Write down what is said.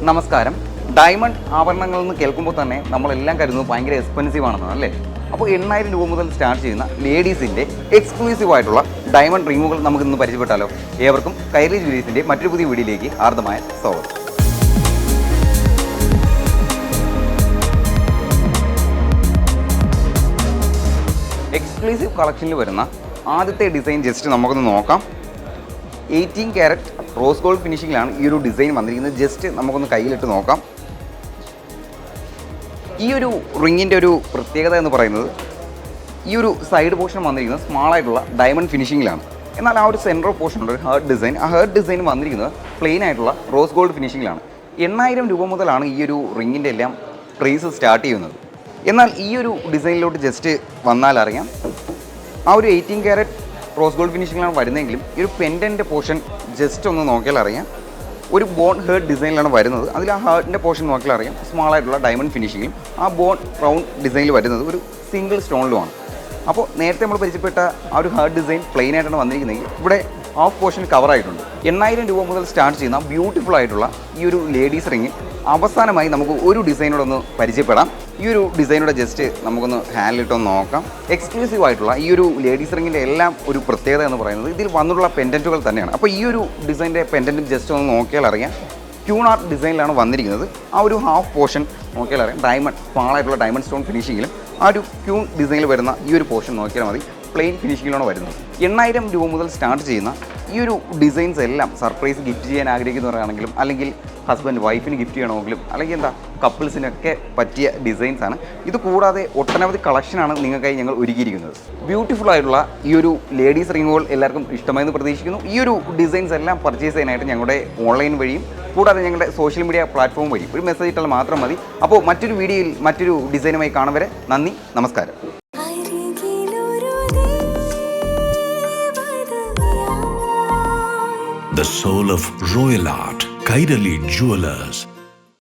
നമസ്കാരം. ഡയമണ്ട് ആഭരണങ്ങൾ എന്ന് കേൾക്കുമ്പോൾ തന്നെ നമ്മളെല്ലാം കരുതുന്നത് ഭയങ്കര എക്സ്പെൻസീവ് ആണെന്നാണ് അല്ലേ? അപ്പോൾ 8,000 രൂപ മുതൽ സ്റ്റാർട്ട് ചെയ്യുന്ന ലേഡീസിൻ്റെ എക്സ്ക്ലൂസീവ് ആയിട്ടുള്ള ഡയമണ്ട് റിങ്ങുകൾ നമുക്കിന്ന് പരിചയപ്പെട്ടാലോ? ഏവർക്കും കൈരളി ജ്വല്ലേഴ്സിൻ്റെ മറ്റൊരു പുതിയ വീഡിയോയിലേക്ക് ഹാർദമായ സ്വാഗതം. എക്സ്ക്ലൂസീവ് കളക്ഷനിൽ വരുന്ന ആദ്യത്തെ ഡിസൈൻ ജസ്റ്റ് നമുക്കൊന്ന് നോക്കാം. 18 ക്യാരറ്റ് റോസ് ഗോൾഡ് ഫിനിഷിങ്ങിലാണ് ഈ ഒരു ഡിസൈൻ വന്നിരിക്കുന്നത്. ജസ്റ്റ് നമുക്കൊന്ന് കയ്യിലിട്ട് നോക്കാം. ഈ ഒരു റിങ്ങിൻ്റെ ഒരു പ്രത്യേകത എന്ന് പറയുന്നത് ഈ ഒരു സൈഡ് പോർഷൻ വന്നിരിക്കുന്നത് സ്മാൾ ആയിട്ടുള്ള ഡയമണ്ട് ഫിനിഷിങ്ങിലാണ്. എന്നാൽ ആ ഒരു സെൻട്രൽ പോർഷനുള്ള ഒരു ഹേർട്ട് ഡിസൈൻ, ആ ഹേർട്ട് ഡിസൈൻ വന്നിരിക്കുന്നത് പ്ലെയിൻ ആയിട്ടുള്ള റോസ് ഗോൾഡ് ഫിനിഷിങ്ങിലാണ്. 8,000 രൂപ മുതലാണ് ഈ ഒരു റിങ്ങിൻ്റെ എല്ലാം പ്രൈസ് സ്റ്റാർട്ട് ചെയ്യുന്നത്. എന്നാൽ ഈ ഒരു ഡിസൈനിലോട്ട് ജസ്റ്റ് വന്നാൽ അറിയാം, ആ ഒരു 18 ക്യാരറ്റ് റോസ് ഗോൾഡ് ഫിനിഷിങ്ങിലാണ് വരുന്നതെങ്കിലും ഈ ഒരു പെൻഡൻറ്റ് പോർഷൻ ജസ്റ്റ് ഒന്ന് നോക്കിയാൽ അറിയാം ഒരു ബോൺ ഹേർട്ട് ഡിസൈനിലാണ് വരുന്നത്. അതിൽ ആ ഹേർട്ടിൻ്റെ പോർഷൻ നോക്കിയാൽ അറിയാം സ്മാൾ ആയിട്ടുള്ള ഡയമണ്ട് ഫിനിഷിങ്ങിലും ആ ബോൺ റൗണ്ട് ഡിസൈനിൽ വരുന്നത് ഒരു സിംഗിൾ സ്റ്റോണിലുമാണ്. അപ്പോൾ നേരത്തെ നമ്മൾ പരിചയപ്പെട്ട ആ ഒരു ഹേർട്ട് ഡിസൈൻ പ്ലെയിൻ ആയിട്ടാണ് വന്നിരിക്കുന്നതെങ്കിൽ ഇവിടെ ഹാഫ് പോർഷൻ കവർ ആയിട്ടുണ്ട്. 8,000 രൂപ മുതൽ സ്റ്റാർട്ട് ചെയ്യുന്ന ബ്യൂട്ടിഫുൾ ആയിട്ടുള്ള ഈ ഒരു ലേഡീസ് റിങ്ങിൽ അവസാനമായി നമുക്ക് ഒരു ഡിസൈനോട് ഒന്ന് പരിചയപ്പെടാം. ഈ ഒരു ഡിസൈനോടെ ജസ്റ്റ് നമുക്കൊന്ന് ഹാൻഡിലിട്ടൊന്ന് നോക്കാം. എക്സ്ക്ലൂസീവ് ആയിട്ടുള്ള ഈ ഒരു ലേഡീസ് റിങ്ങിൻ്റെ എല്ലാം ഒരു പ്രത്യേകത എന്ന് പറയുന്നത് ഇതിൽ വന്നിട്ടുള്ള പെൻഡൻറ്റുകൾ തന്നെയാണ്. അപ്പോൾ ഈ ഒരു ഡിസൈൻ്റെ പെൻഡൻറ്റ് ജസ്റ്റ് ഒന്ന് നോക്കിയാൽ അറിയാം ക്യൂൺ ആർട്ട് ഡിസൈനിലാണ് വന്നിരിക്കുന്നത്. ആ ഒരു ഹാഫ് പോർഷൻ നോക്കിയാൽ അറിയാം ഡയമണ്ട് സ്മാളായിട്ടുള്ള ഡയമണ്ട് സ്റ്റോൺ ഫിനിഷിങ്ങിലും ആ ഒരു ക്യൂൺ ഡിസൈനിൽ വരുന്ന ഈ ഒരു പോർഷൻ നോക്കിയാൽ മതി പ്ലെയിൻ ഫിനിഷിങ്ങിലാണ് വരുന്നത്. 8,000 രൂപ മുതൽ സ്റ്റാർട്ട് ചെയ്യുന്ന ഈ ഒരു ഡിസൈൻസ് എല്ലാം സർപ്രൈസ് ഗിഫ്റ്റ് ചെയ്യാൻ ആഗ്രഹിക്കുന്നവരാണെങ്കിലും അല്ലെങ്കിൽ ഹസ്ബൻഡ് വൈഫിന് ഗിഫ്റ്റ് ചെയ്യണമെങ്കിലും അല്ലെങ്കിൽ കപ്പിൾസിനൊക്കെ പറ്റിയ ഡിസൈൻസാണ്. ഇത് കൂടാതെ ഒട്ടനവധി കളക്ഷനാണ് നിങ്ങൾക്കായി ഞങ്ങൾ ഒരുക്കിയിരിക്കുന്നത്. ബ്യൂട്ടിഫുൾ ആയിട്ടുള്ള ഈ ഒരു ലേഡീസ് റിങ്ങുകൾ എല്ലാവർക്കും ഇഷ്ടമായെന്ന് പ്രതീക്ഷിക്കുന്നു. ഈ ഒരു ഡിസൈൻസ് എല്ലാം പർച്ചേസ് ചെയ്യാനായിട്ട് ഞങ്ങളുടെ ഓൺലൈൻ വഴിയും കൂടാതെ ഞങ്ങളുടെ സോഷ്യൽ മീഡിയ പ്ലാറ്റ്ഫോം വഴി ഒരു മെസ്സേജ് ഇട്ടാൽ മാത്രം മതി. അപ്പോൾ മറ്റൊരു വീഡിയോയിൽ മറ്റൊരു ഡിസൈനുമായി കാണും വരെ നന്ദി, നമസ്കാരം. The soul of royal art, Kairali Jewelers.